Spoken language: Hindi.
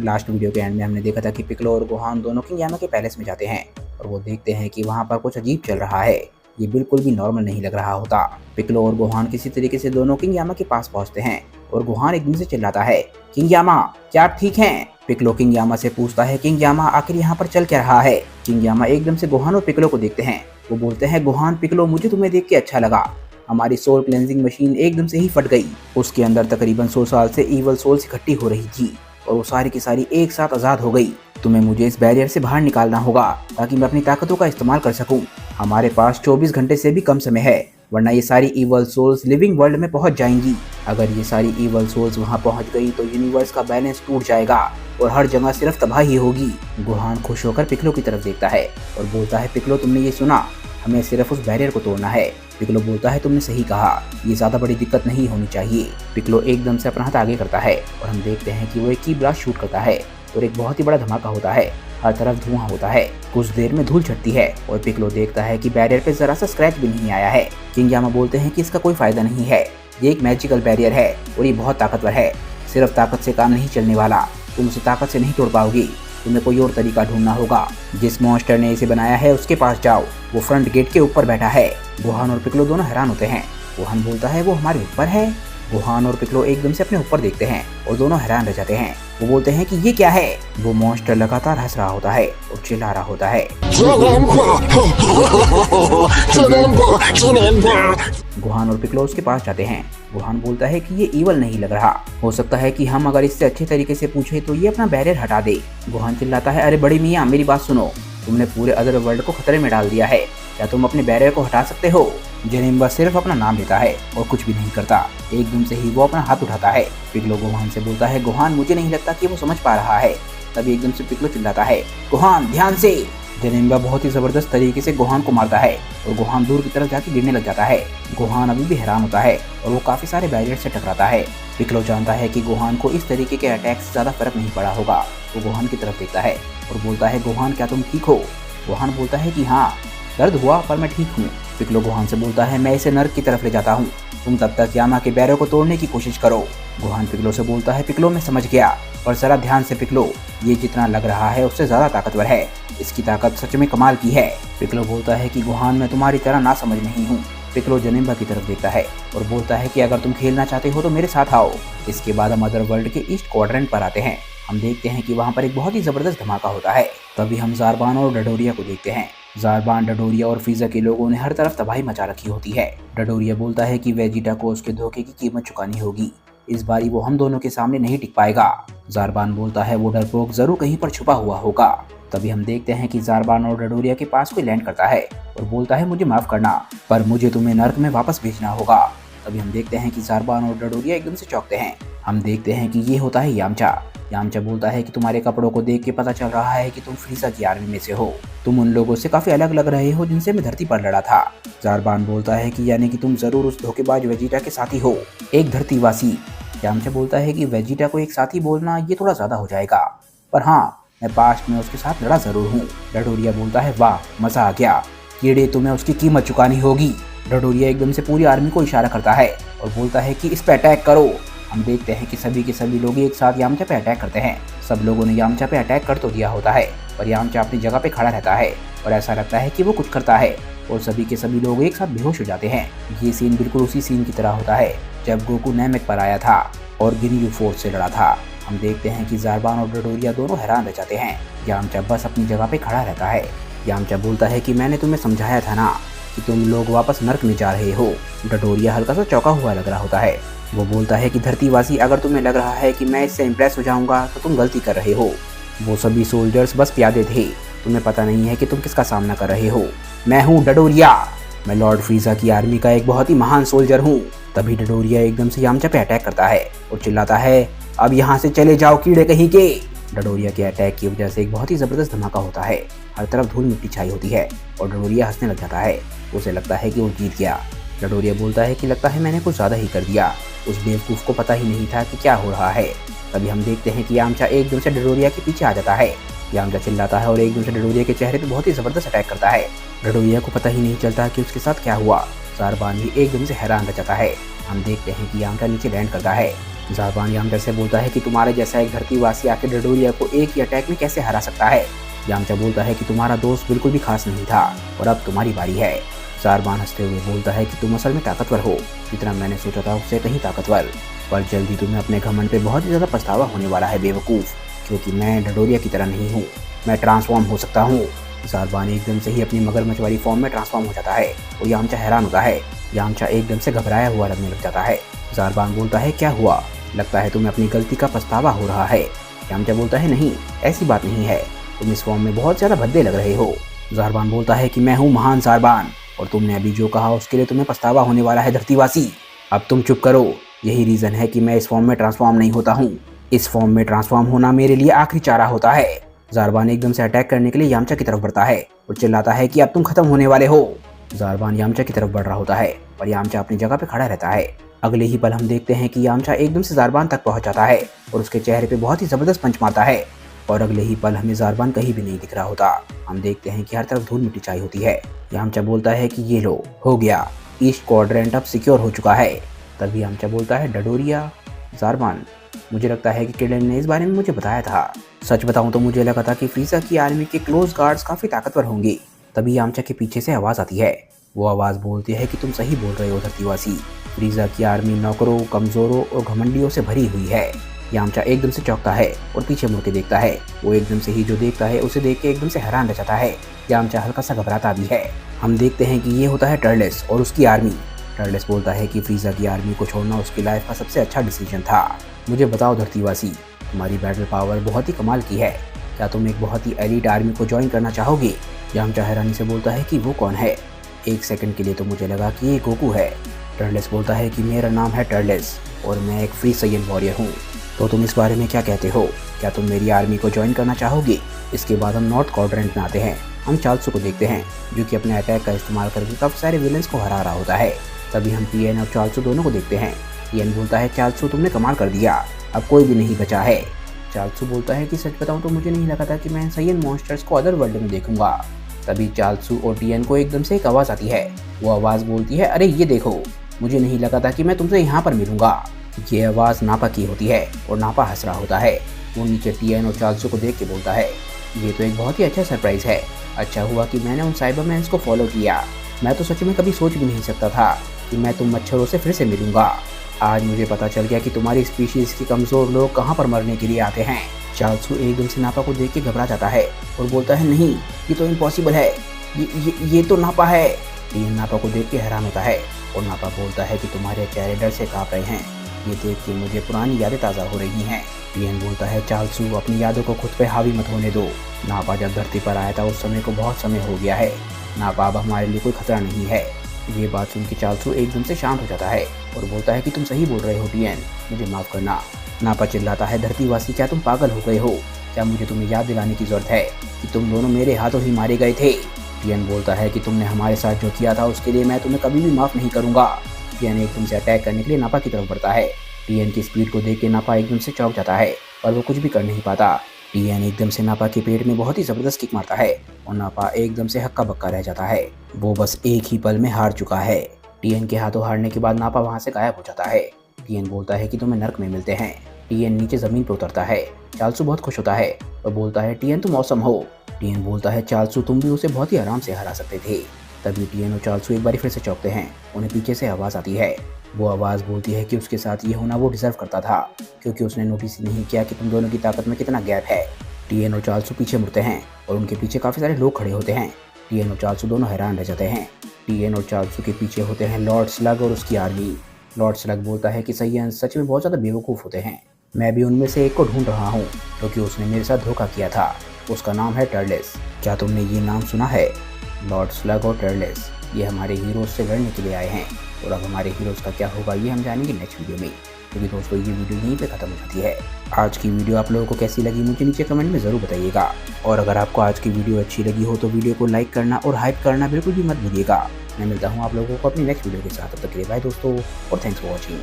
लास्ट वीडियो के एंड में हमने देखा था कि पिक्लो और गोहान दोनों किंग यामा के पैलेस में जाते हैं और वो देखते हैं कि वहाँ पर कुछ अजीब चल रहा है। ये बिल्कुल भी नॉर्मल नहीं लग रहा होता। पिक्लो और गोहान किसी तरीके से दोनों किंग यामा के पास पहुँचते हैं और गोहान एकदम से चिल्लाता है, किंग यामा क्या आप ठीक हैं? पिक्लो किंग यामा से पूछता है, किंग यामा आखिर यहाँ पर चल क्या रहा है? किंग यामा एकदम से गोहान और पिक्लो को देखते हैं। वो बोलते हैं, गोहान पिक्लो मुझे तुम्हें देख के अच्छा लगा। हमारी सोल क्लेंजिंग मशीन एकदम से ही फट गई। उसके अंदर तकरीबन 100 साल से ईवल सोल्स इकट्ठी हो रही थी और वो सारी की सारी एक साथ आज़ाद हो गई। तुम्हें मुझे इस बैरियर से बाहर निकालना होगा ताकि मैं अपनी ताकतों का इस्तेमाल कर सकूं। हमारे पास 24 घंटे से भी कम समय है, वरना ये सारी ईवल सोल्स लिविंग वर्ल्ड में पहुंच जाएंगी। अगर ये सारी ईवल सोल्स वहां पहुंच गई तो यूनिवर्स का बैलेंस टूट जाएगा और हर जगह सिर्फ तबाही होगी। गोहान खुश होकर पिक्लो की तरफ देखता है और बोलता है, पिक्लो तुमने ये सुना, हमें सिर्फ उस बैरियर को तोड़ना है। पिक्लो बोलता है, तुमने सही कहा, ये ज्यादा बड़ी दिक्कत नहीं होनी चाहिए। पिक्लो एकदम से अपना हाथ आगे करता है और हम देखते हैं कि वो एक की ब्लास्ट शूट करता है और एक बहुत ही बड़ा धमाका होता है। हर तरफ धुआं होता है, कुछ देर में धूल छटती है और पिक्लो देखता है कि बैरियर पे जरा सा स्क्रैच भी नहीं आया है। किंग यामा बोलते हैं कि इसका कोई फायदा नहीं है, ये एक मैजिकल बैरियर है और ये बहुत ताकतवर है। सिर्फ ताकत से काम नहीं चलने वाला, तुम उसे ताकत से नहीं तोड़ पाओगी, तुम्हें कोई और तरीका ढूंढना होगा। जिस मॉन्स्टर ने इसे बनाया है उसके पास जाओ, वो फ्रंट गेट के ऊपर बैठा है। गोहान और पिक्लो दोनों हैरान होते हैं। गोहान बोलता है, वो हमारे ऊपर है? गोहान और पिक्लो एकदम से अपने ऊपर देखते हैं और दोनों हैरान रह जाते हैं। वो बोलते हैं कि ये क्या है? वो मॉन्स्टर लगातार हंस रहा होता है और चिल्ला रहा होता है। गोहान और पिक्लो उसके पास जाते हैं। गोहान बोलता है कि ये ईवल नहीं लग रहा, हो सकता है कि हम अगर इससे अच्छे तरीके से पूछे तो ये अपना बैरियर हटा दे। गोहान चिल्लाता है, अरे बड़ी मियाँ मेरी बात सुनो, तुमने पूरे अदर वर्ल्ड को खतरे में डाल दिया है, क्या तुम अपने बैरियर को हटा सकते हो? जेनिम्बा सिर्फ अपना नाम लेता है और कुछ भी नहीं करता। एकदम से ही वो अपना हाथ उठाता है। पिक्लो गोहान से बोलता है, गोहान मुझे नहीं लगता कि वो समझ पा रहा है। तभी एकदम से पिक्लो चिल्लाता है, गोहान ध्यान से। जेनिम्बा बहुत ही जबरदस्त तरीके से गोहान को मारता है और गोहान दूर की तरफ जाके गिरने लग जाता है। गोहान अभी भी हैरान होता है और वो काफी सारे बैरियर से टकराता है। पिक्लो जानता है कि गोहान को इस तरीके के अटैक से ज्यादा फर्क नहीं पड़ा होगा। वो गोहान की तरफ देखता है और बोलता है, गोहान क्या तुम ठीक हो? गोहान बोलता है कि हाँ, दर्द हुआ पर मैं ठीक हूँ। पिक्लो गोहान से बोलता है, मैं इसे नर्क की तरफ ले जाता हूँ, तुम तब तक यामा के बैरियर को तोड़ने की कोशिश करो। गोहान पिक्लो से बोलता है, पिक्लो मैं समझ गया, पर जरा ध्यान से पिक्लो, ये जितना लग रहा है उससे ज्यादा ताकतवर है, इसकी ताकत सच में कमाल की है। पिक्लो बोलता है कि गोहान मैं तुम्हारी तरह ना समझ नहीं हूँ। पिक्लो जेनिम्बा की तरफ देखता है और बोलता है कि अगर तुम खेलना चाहते हो तो मेरे साथ आओ। इसके बाद हम अदर वर्ल्ड के ईस्ट क्वाड्रेंट पर आते हैं। हम देखते हैं कि वहाँ पर एक बहुत ही जबरदस्त धमाका होता है। तभी हम ज़ारबान और डडोरिया को देखते हैं। ज़ारबान, डडोरिया और फीजा के लोगों ने हर तरफ तबाही मचा रखी होती है। डडोरिया बोलता है कि वेजिटा को उसके धोखे की कीमत चुकानी होगी, इस बारी वो हम दोनों के सामने नहीं टिक पाएगा। ज़ारबान बोलता है, वो डरपोक जरूर कहीं पर छुपा हुआ होगा। तभी हम देखते हैं कि ज़ारबान और डडोरिया के पास कोई लैंड करता है और बोलता है, मुझे माफ करना, पर मुझे तुम्हें नर्क में वापस भेजना होगा। तभी हम देखते हैं कि ज़ारबान और डडोरिया एकदम से चौंकते हैं। हम देखते हैं कि ये होता है यामचा। यामचा बोलता है कि तुम्हारे कपड़ों को देख के पता चल रहा है कि तुम फ्रीजा की आर्मी में से हो, तुम उन लोगों से काफी अलग लग रहे हो जिनसे मैं धरती पर लड़ा था। ज़ारबान बोलता है कि यानी कि तुम जरूर उस धोखेबाज वेजिटा के साथी हो, एक धरतीवासी। यामचा बोलता है कि वेजिटा को एक साथी बोलना ये थोड़ा ज्यादा हो जाएगा, पर हाँ, मैं पास्ट में उसके साथ लड़ा जरूर हूँ। डडोरिया बोलता है, वाह मजा आ गया, कीड़े तुम्हें उसकी कीमत चुकानी होगी। डडोरिया एकदम से पूरी आर्मी को इशारा करता है और बोलता है कि इस पे अटैक करो। हम देखते हैं कि सभी के सभी लोग एक साथ यामचा पे अटैक करते हैं। सब लोगों ने यामचा पे अटैक कर तो दिया होता है, पर यामचा अपनी जगह पे खड़ा रहता है और ऐसा लगता है कि वो कुछ करता है और सभी के सभी लोग एक साथ बेहोश हो जाते हैं। ये सीन बिल्कुल उसी सीन की तरह होता है जब गोकू नैमेक पर आया था और गिनयू फोर्स से लड़ा था। हम देखते हैं कि ज़ारबान और डडोरिया दोनों हैरान रह जाते हैं। यामचा बस अपनी जगह पे खड़ा रहता है। यामचा बोलता है कि मैंने तुम्हें समझाया था ना कि तुम लोग वापस नर्क में जा रहे हो। डडोरिया हल्का सा चौंका हुआ लग रहा होता है। वो बोलता है कि धरतीवासी, अगर तुम्हें लग रहा है कि मैं इससे इम्प्रेस हो जाऊंगा तो तुम गलती कर रहे हो। वो सभी सोल्जर्स बस प्यादे थे, तुम्हें पता नहीं है कि तुम किसका सामना कर रहे हो। मैं हूँ डडोरिया, मैं लॉर्ड फ्रीजा की आर्मी का एक बहुत ही महान सोल्जर हूँ। तभी डडोरिया एकदम से यामचा पे अटैक करता है और चिल्लाता है, अब यहाँ से चले जाओ कीड़े कहीं के। डडोरिया के अटैक की वजह से एक बहुत ही जबरदस्त धमाका होता है। हर तरफ धूल मिट्टी छाई होती है और डडोरिया हंसने लग जाता है। उसे लगता है कि वो जीत गया। डडोरिया बोलता है कि लगता है मैंने कुछ ज्यादा ही कर दिया, उस बेवकूफ को पता ही नहीं था कि क्या हो रहा है। तभी हम देखते हैं कि यामचा एकदम से डडोरिया के पीछे आ जाता है। यामचा चिल्लाता है और एकदम से डडोरिया के चेहरे पे बहुत ही जबरदस्त अटैक करता है। डडोरिया को पता ही नहीं चलता कि उसके साथ क्या हुआ। ज़ारबान भी एकदम से हैरान रह जाता है। हम देखते हैं कि यामचा नीचे लैंड करता है ज़ारबान यामचा से बोलता है कि तुम्हारे जैसा एक धरतीवासी आके डडोरिया को एक ही अटैक में कैसे हरा सकता है। यामचा बोलता है कि तुम्हारा दोस्त बिल्कुल भी खास नहीं था और अब तुम्हारी बारी है। ज़ारबान हंसते हुए बोलता है कि तुम असल में ताकतवर हो, जितना मैंने सोचा था उससे कहीं ताकतवर, पर जल्दी तुम्हें अपने घमंड पे बहुत ही ज़्यादा पछतावा होने वाला है बेवकूफ़, क्योंकि मैं डडोरिया की तरह नहीं हूँ, मैं ट्रांसफॉर्म हो सकता हूँ। ज़ारबान एकदम से ही अपनी मगरमच्छ वाली फॉर्म में ट्रांसफॉर्म हो जाता है और यामचा हैरान होता है। यामचा एकदम से घबराया हुआ लगने लग जाता है। ज़ारबान बोलता है क्या हुआ, लगता है तुम्हें अपनी गलती का पछतावा हो रहा है। यामचा बोलता है नहीं, ऐसी बात नहीं है, तुम इस फॉर्म में बहुत ज़्यादा भद्दे लग रहे हो। ज़ारबान बोलता है कि मैं हूँ महान ज़ारबान और तुमने अभी जो कहा उसके लिए तुम्हें पछतावा होने वाला है धरतीवासी। अब तुम चुप करो, यही रीज़न है कि मैं इस फॉर्म में ट्रांसफॉर्म नहीं होता हूँ। इस फॉर्म में ट्रांसफॉर्म होना मेरे लिए आखिरी चारा होता है। ज़ारबान एकदम से अटैक करने के लिए यामचा की तरफ बढ़ता है और चिल्लाता है कि अब तुम खत्म होने वाले हो। ज़ारबान यामचा की तरफ बढ़ रहा होता है पर यामचा अपनी जगह पे खड़ा रहता है। अगले ही पल हम देखते हैं कि यामचा एकदम से ज़ारबान तक पहुंच जाता है और उसके चेहरे पे बहुत ही ज़बरदस्त पंच मारता है और अगले ही पल हमें ज़ारबान कहीं भी नहीं दिख रहा होता। हम देखते हैं कि हर तरफ धूल मिट्टी छाई होती है। यामचा बोलता है कि ये लो, हो गया, ईस्ट क्वाड्रेंट अब सिक्योर हो चुका है। तभी यामचा बोलता है डडोरिया। ज़ारबान, मुझे लगता है कि किडन ने इस बारे में मुझे बताया था। सच बताऊं तो मुझे लगा था कि फ्रीज़ा की आर्मी के क्लोज गार्ड्स काफ़ी ताकतवर होंगे। तभी यामचा के पीछे से आवाज़ आती है। वो आवाज़ बोलती है कि तुम सही बोल रहे हो धरतीवासी, फ्रीज़ा की आर्मी नौकरों, कमज़ोरों और घमंडियों से भरी हुई है। यामचा एकदम से चौंकता है और पीछे मुड़ के देखता है। वो एकदम से ही जो देखता है उसे देख के एकदम से हैरान रह जाता है। यामचा हल्का सा घबराता भी है। हम देखते हैं कि ये होता है टर्लेस और उसकी आर्मी। टर्लेस बोलता है कि फ्रीज़ा की आर्मी को छोड़ना उसकी लाइफ का सबसे अच्छा डिसीजन था। मुझे बताओ धरतीवासी, तुम्हारी बैटल पावर बहुत ही कमाल की है, क्या तुम एक बहुत ही एलीट आर्मी को ज्वाइन करना चाहोगे? यामचा हैरानी से बोलता है कि वो कौन है? एक सेकंड के लिए तो मुझे लगा कि ये गोकू है। टर्लेस बोलता है कि मेरा नाम है टर्लेस और मैं एक फ्री साइयन वॉरियर हूँ। तो तुम इस बारे में क्या कहते हो, क्या तुम मेरी आर्मी को ज्वाइन करना चाहोगे? इसके बाद हम नॉर्थ क्वाड्रेंट में आते हैं। हम चार्ल्सो को देखते हैं जो कि अपने अटैक का इस्तेमाल करके काफ़ी सारे विलेंस को हरा रहा होता है। तभी हम टीएन और चार्ल्सो दोनों को देखते हैं। टीएन बोलता है चार्ल्सो तुमने कमाल कर दिया, अब कोई भी नहीं बचा है। चार्ल्सो बोलता है कि सच बताऊं तो मुझे नहीं लगा था कि मैं साइयन मॉन्स्टर्स को अदर वर्ल्ड में देखूंगा। तभी चार्ल्सो और टीएन को एकदम से एक आवाज़ आती है। वो आवाज़ बोलती है अरे ये देखो, मुझे नहीं लगा था कि मैं तुमसे यहाँ पर मिलूंगा। ये आवाज़ नापा की होती है और नापा हंस रहा होता है। वो नीचे टीएन और चार्ल्सो को देख के बोलता है ये तो एक बहुत ही अच्छा सरप्राइज़ है, अच्छा हुआ कि मैंने उन साइबरमैन्स को फॉलो किया। मैं तो सच में कभी सोच भी नहीं सकता था कि मैं तुम मच्छरों से फिर से मिलूंगा। आज मुझे पता चल गया कि तुम्हारी स्पीशीज़ के कमज़ोर लोग कहाँ पर मरने के लिए आते हैं। चार्ल्सो एकदम से नापा को देख के घबरा जाता है और बोलता है नहीं, ये तो इम्पॉसिबल है, ये तो नापा है। टीएन नापा को देख के हैरान होता है और नापा बोलता है कि तुम्हारे चेहरे डर से काँप रहे हैं, ये देख के मुझे पुरानी यादें ताज़ा हो रही हैं। टीएन बोलता है चार्ल्सो अपनी यादों को खुद पे हावी मत होने दो, नापा जब धरती पर आया था उस समय को बहुत समय हो गया है, नापा अब हमारे लिए कोई खतरा नहीं है। ये बात सुन के चार्ल्सो एकदम से शांत हो जाता है और बोलता है कि तुम सही बोल रहे हो टीएन, मुझे माफ़ करना। नापा चिल्लाता है धरतीवासी क्या तुम पागल हो गए हो, क्या मुझे तुम्हें याद दिलाने की ज़रूरत है कि तुम दोनों मेरे हाथों ही मारे गए थे? टीएन बोलता है कि तुमने हमारे साथ जो किया था उसके लिए मैं तुम्हें कभी भी माफ़ नहीं करूँगा। टीएन एकदम से अटैक करने के लिए नापा की तरफ बढ़ता है। टीएन की स्पीड को देख के नापा एकदम से चौंक जाता है पर वो कुछ भी कर नहीं पाता। टीएन एकदम से नापा के पेट में बहुत ही ज़बरदस्त किक मारता है और नापा एकदम से हक्का बक्का रह जाता है। वो बस एक ही पल में हार चुका है। टीएन के हाथों हारने के बाद नापा वहाँ से गायब हो जाता है। टीएन बोलता है कि तुम्हें नर्क में मिलते हैं। टीएन नीचे ज़मीन पर उतरता है। चार्ल्सो बहुत खुश होता है और बोलता है टीएन तुम औसम हो। टीएन बोलता है चार्ल्सो तुम भी उसे बहुत ही आराम से हरा सकते थे। तभी टीएन और चार्ल्सो एक बार फिर से चौंकते हैं। उन्हें पीछे से आवाज़ आती है। वो आवाज़ बोलती है कि उसके साथ ये होना वो डिज़र्व करता था क्योंकि उसने नोटिस नहीं किया कि तुम दोनों की ताकत में कितना गैप है। टीएन और चार्ल्सो पीछे मुड़ते हैं और उनके पीछे काफ़ी सारे लोग खड़े होते हैं। टीएन और चार्ल्सो दोनों हैरान रह जाते हैं। टीएन और चार्ल्सो के पीछे होते हैं लॉर्ड स्लग और उसकी आर्मी। लॉर्ड स्लग बोलता है कि साइयन सच में बहुत ज़्यादा बेवकूफ़ होते हैं, मैं भी उनमें से एक को ढूंढ रहा हूँ क्योंकि उसने मेरे साथ धोखा किया था। उसका नाम है टर्लेस। क्या तुमने ये नाम सुना है? लॉर्ड स्लग और टर्लेस ये हमारे हीरोज़ से लड़ने के लिए आए हैं और अब हमारे हीरोज़ का क्या होगा ये हम जानेंगे नेक्स्ट वीडियो में। क्योंकि दोस्तों ये वीडियो यहीं पे ख़त्म हो जाती है। आज की वीडियो आप लोगों को कैसी लगी मुझे नीचे कमेंट में ज़रूर बताइएगा और अगर आपको आज की वीडियो अच्छी लगी हो तो वीडियो को लाइक करना और हाइप करना बिल्कुल भी मत भूलिएगा। मैं मिलता हूँ आप लोगों को अपनी नेक्स्ट वीडियो के साथ। तब तक के लिए बाय दोस्तों और थैंक्स फॉर वॉचिंग।